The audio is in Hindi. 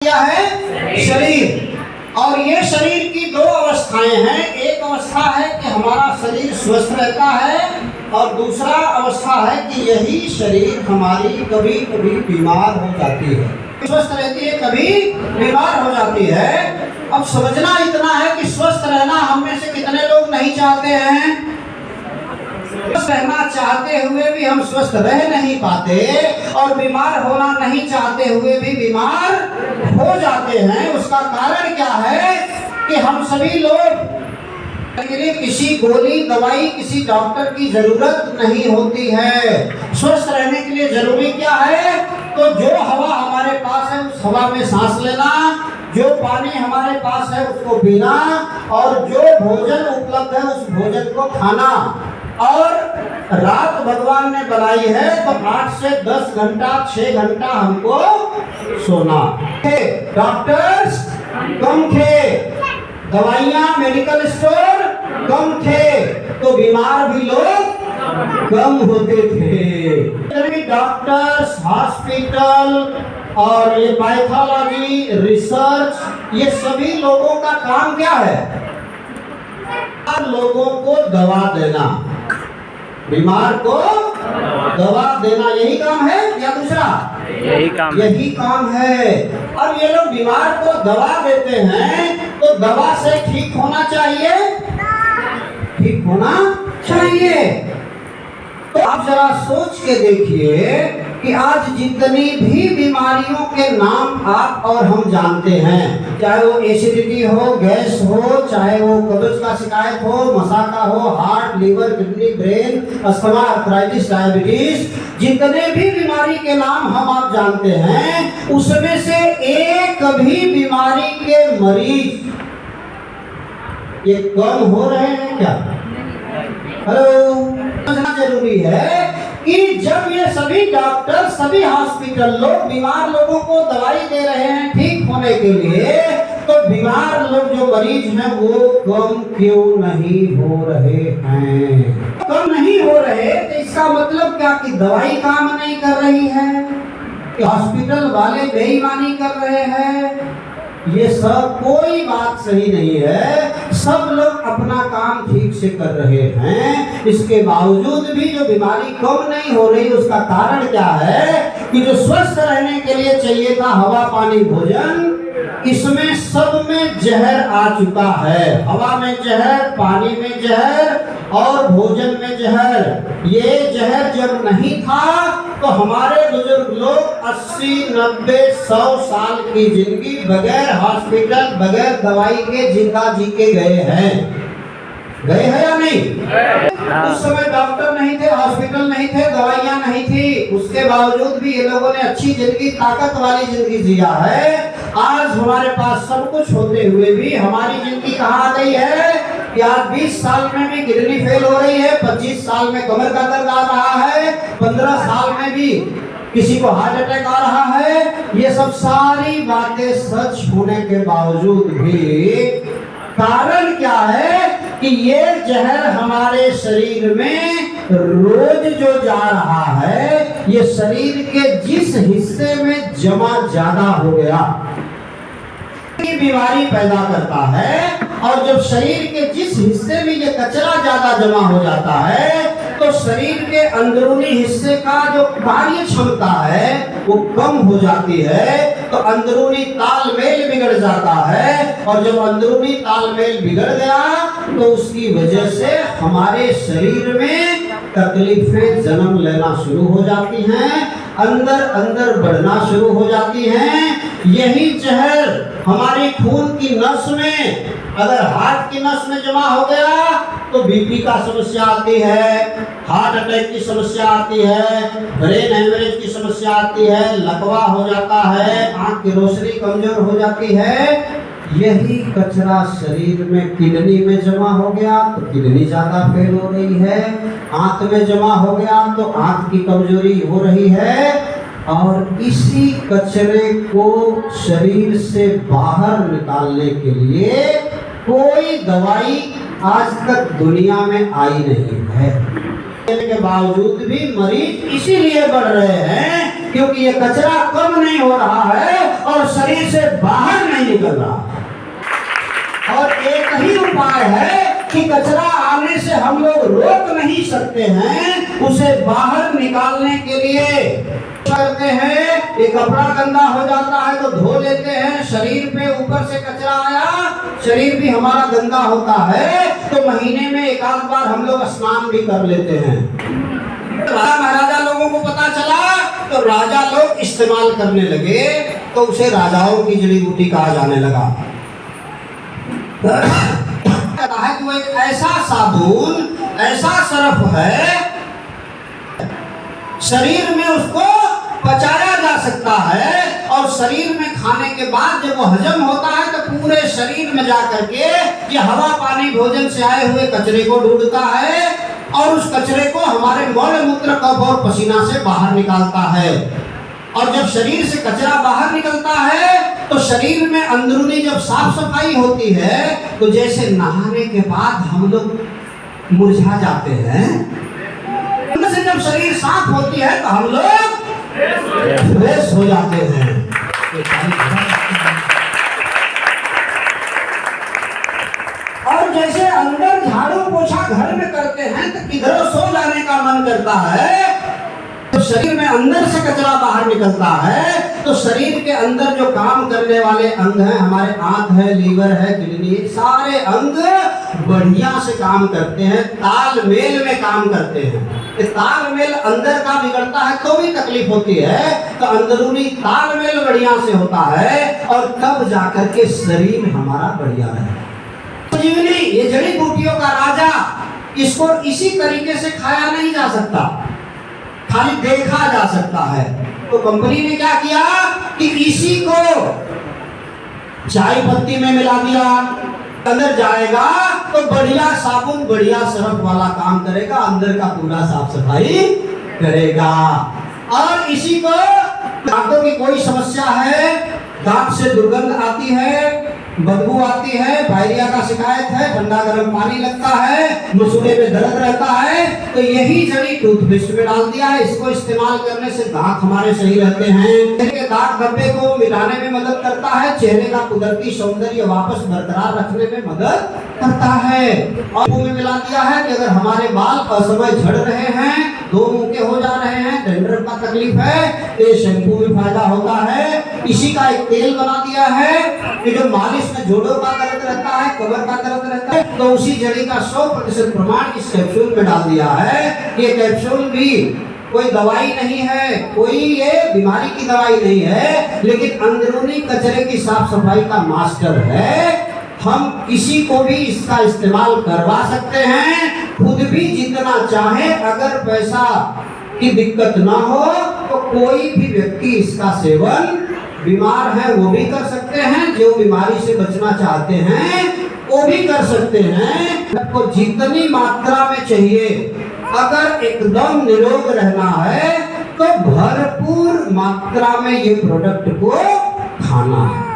क्या है? शरीर। और ये शरीर की दो अवस्थाएं हैं। एक अवस्था है कि हमारा शरीर स्वस्थ रहता है और दूसरा अवस्था है कि यही शरीर हमारी कभी कभी बीमार हो जाती है। स्वस्थ रहती है, कभी बीमार हो जाती है। अब समझना इतना है कि स्वस्थ रहना हम में से कितने लोग नहीं चाहते हैं? स्वस्थ रहना चाहते हुए भी हम स्वस्थ रह नहीं पाते और बीमार होना नहीं चाहते हुए भी बीमार हो जाते हैं। उसका कारण क्या है कि हम सभी लोग के लिए किसी गोली दवाई किसी डॉक्टर की जरूरत नहीं होती है। स्वस्थ रहने के लिए जरूरी क्या है? तो जो हवा हमारे पास है उस हवा में सांस लेना, जो पानी हमारे पास है उसको पीना और जो भोजन उपलब्ध है उस भोजन को खाना। और रात भगवान ने बनाई है तो 8 से 10 घंटा 6 घंटा हमको सोना। डॉक्टर्स कम थे, दवाइयाँ मेडिकल स्टोर कम थे तो बीमार भी लोग कम होते थे। डॉक्टर्स, हॉस्पिटल और ये पैथोलॉजी रिसर्च, ये सभी लोगों का काम क्या है? लोगों को दवा देना, बीमार को दवा देना, यही काम है या दूसरा? यही काम है। अब ये लोग बीमार को दवा देते हैं तो दवा से ठीक होना चाहिए, ठीक होना चाहिए। तो आप जरा सोच के देखिए कि आज जितनी भी बीमारियों के नाम आप और हम जानते हैं, चाहे वो एसिडिटी हो, गैस हो, चाहे वो कब्ज का शिकायत हो, मसा का हो, heart, liver, kidney, brain, asthma, arthritis, diabetes, जितने भी बीमारी के नाम हम आप जानते हैं, उसमें से एक भी बीमारी के मरीज ये कम हो रहे हैं क्या? हेलो, समझना जरूरी है कि जब ये सभी डॉक्टर, सभी हॉस्पिटल लोग बीमार लोगों को दवाई दे रहे हैं ठीक होने के लिए, तो बीमार लोग जो मरीज हैं वो कम क्यों नहीं हो रहे हैं? कम नहीं हो रहे तो इसका मतलब क्या कि दवाई काम नहीं कर रही है, कि हॉस्पिटल वाले बेईमानी कर रहे हैं? ये सब कोई बात सही नहीं है। सब लोग अपना काम ठीक से कर रहे हैं, इसके बावजूद भी जो बीमारी कम नहीं हो रही उसका कारण क्या है कि जो स्वस्थ रहने के लिए चाहिए था हवा, पानी, भोजन, इसमें सब में जहर आ चुका है। हवा में जहर, पानी में जहर और भोजन में जहर। ये जहर जब नहीं था तो हमारे बुजुर्ग लोग 80, 90, 100 साल की जिंदगी बगैर हॉस्पिटल, बगैर दवाई के जिंदा जी के गए हैं। गए हैं या नहीं? उस समय डॉक्टर नहीं थे, हॉस्पिटल नहीं थे, दवाइयाँ नहीं थी, उसके बावजूद भी ये लोगों ने अच्छी जिंदगी, ताकत वाली जिंदगी जिया है। आज हमारे पास सब कुछ होते हुए भी हमारी जिंदगी कहाँ आ गई है कि आज 20 साल में भी किडनी फेल हो रही है, 25 साल में कमर का दर्द आ रहा है, 15 साल में भी किसी को हार्ट अटैक आ रहा है। ये सब सारी बातें सच होने के बावजूद भी कारण क्या है कि ये जहर हमारे शरीर में रोज जो जा रहा है, ये शरीर के जिस हिस्से में जमा ज्यादा हो गया, ये बीमारी पैदा करता है। और जब शरीर के जिस हिस्से में ये कचरा ज्यादा जमा हो जाता है तो शरीर के अंदरूनी हिस्से का जो कार्य क्षमता है वो कम हो जाती है, तो अंदरूनी तालमेल बिगड़ जाता है। और जब अंदरूनी तालमेल बिगड़ गया तो उसकी वजह से हमारे शरीर में तकलीफें जन्म लेना शुरू हो जाती हैं, अंदर अंदर बढ़ना शुरू हो जाती हैं। यही जहर हमारी खून की नस में, अगर हार्ट की नस में जमा हो गया तो बीपी का समस्या आती है, हार्ट अटैक की समस्या आती है, ब्रेन हेमरेज की समस्या आती है, लकवा हो जाता है, आंख की रोशनी कमजोर हो जाती है। यही कचरा शरीर में किडनी में जमा हो गया तो किडनी ज्यादा फेल हो रही है, आंख में जमा हो गया तो आंख की कमजोरी हो रही है। और इसी कचरे को शरीर से बाहर निकालने के लिए कोई दवाई आज तक दुनिया में आई नहीं है। के बावजूद भी मरीज इसीलिए बढ़ रहे हैं क्योंकि ये कचरा कम नहीं हो रहा है और शरीर से बाहर नहीं निकल रहा। और एक ही उपाय है कि कचरा आने से हम लोग रोक नहीं सकते हैं, उसे बाहर निकालने के लिए करते हैं। ये कपड़ा गंदा हो जाता है तो धो लेते हैं, शरीर पे ऊपर से कचरा आया, शरीर भी हमारा गंदा होता है तो महीने में एक आध बार हम लोग स्नान भी कर लेते हैं। राजा महाराजा लोगों को पता चला तो राजा लोग इस्तेमाल करने लगे, तो उसे राजाओं की जड़ी बूटी कहा जाने लगा। कहता है कि वो एक ऐसा साबुन, ऐसा सरफ है, शरीर में उसको पचाया जा सकता है और शरीर में खाने के बाद जब वो हजम होता है तो पूरे शरीर में जा करके ये हवा पानी भोजन से आए हुए कचरे को ढूंढता है और उस कचरे को हमारे मौल मूत्र कफ और पसीना से बाहर निकालता है। और जब शरीर से कचरा बाहर निकलता है तो शरीर में अंदरूनी जब साफ सफाई होती है तो जैसे नहाने के बाद हम लोग मुरझा जाते हैं, अंदर से जब शरीर साफ होती है तो हम लोग फ्रेश हो जाते हैं। और जैसे अंदर झाड़ू पोछा घर में करते हैं तो किधर सो जाने का मन करता है, तो शरीर में अंदर से कचरा बाहर निकलता है तो शरीर के अंदर जो काम करने वाले अंग हैं, हमारे आंत है, लीवर है, किडनी, सारे अंग बढ़िया से काम करते हैं, तालमेल में काम करते हैं। तालमेल अंदर का बिगड़ता है तो भी तकलीफ होती है, तो अंदरूनी तालमेल बढ़िया से होता है और तब जाकर के शरीर हमारा बढ़िया है। जीवनी ये जड़ी बूटियों का राजा, इसको इसी तरीके से खाया नहीं जा सकता, खाली देखा जा सकता है। तो कंपनी ने क्या किया कि इसी को चाय पत्ती में मिला दिया, अंदर जाएगा तो बढ़िया साबुन बढ़िया सरफ वाला काम करेगा, अंदर का पूरा साफ सफाई करेगा। और इसी को दांतों की कोई समस्या है, दांत से दुर्गंध आती है, बदबू आती है, डायरिया का शिकायत है, ठंडा गर्म पानी लगता है, मसूड़े में दर्द रहता है, तो यही जड़ी टूथपेस्ट में डाल दिया है। इसको इस्तेमाल करने से दांत हमारे सही रहते हैं, चेहरे के दाग धब्बे को मिटाने में मदद करता है, चेहरे का कुदरती सौंदर्य वापस बरकरार रखने में मदद करता है। और मुंह में मिला दिया है कि अगर हमारे बाल असमय झड़ रहे हैं, दो मुंह के हो जा रहे हैं, डैंड्रफ का तकलीफ है, तो ये शैम्पू में फायदा होता है। इसी का एक तेल बना दिया है कि जो मालिश में जोड़ों का दर्द रहता है, कमर का दर्द रहता है, तो उसी जड़ी का 100% प्रमाण इस कैप्सूल में डाल दिया है। ये कैप्सूल भी कोई दवाई नहीं है, कोई ये बीमारी की दवाई नहीं है, लेकिन अंदरूनी कचरे की साफ सफाई का मास्टर है। हम किसी को भी इसका इस्तेमाल करवा सकते हैं, खुद भी जितना चाहे, अगर पैसा की दिक्कत ना हो तो कोई भी व्यक्ति इसका सेवन, बीमार है वो भी कर सकते हैं, जो बीमारी से बचना चाहते हैं वो भी कर सकते हैं। आपको जितनी मात्रा में चाहिए, अगर एकदम निरोग रहना है तो भरपूर मात्रा में ये प्रोडक्ट को खाना है।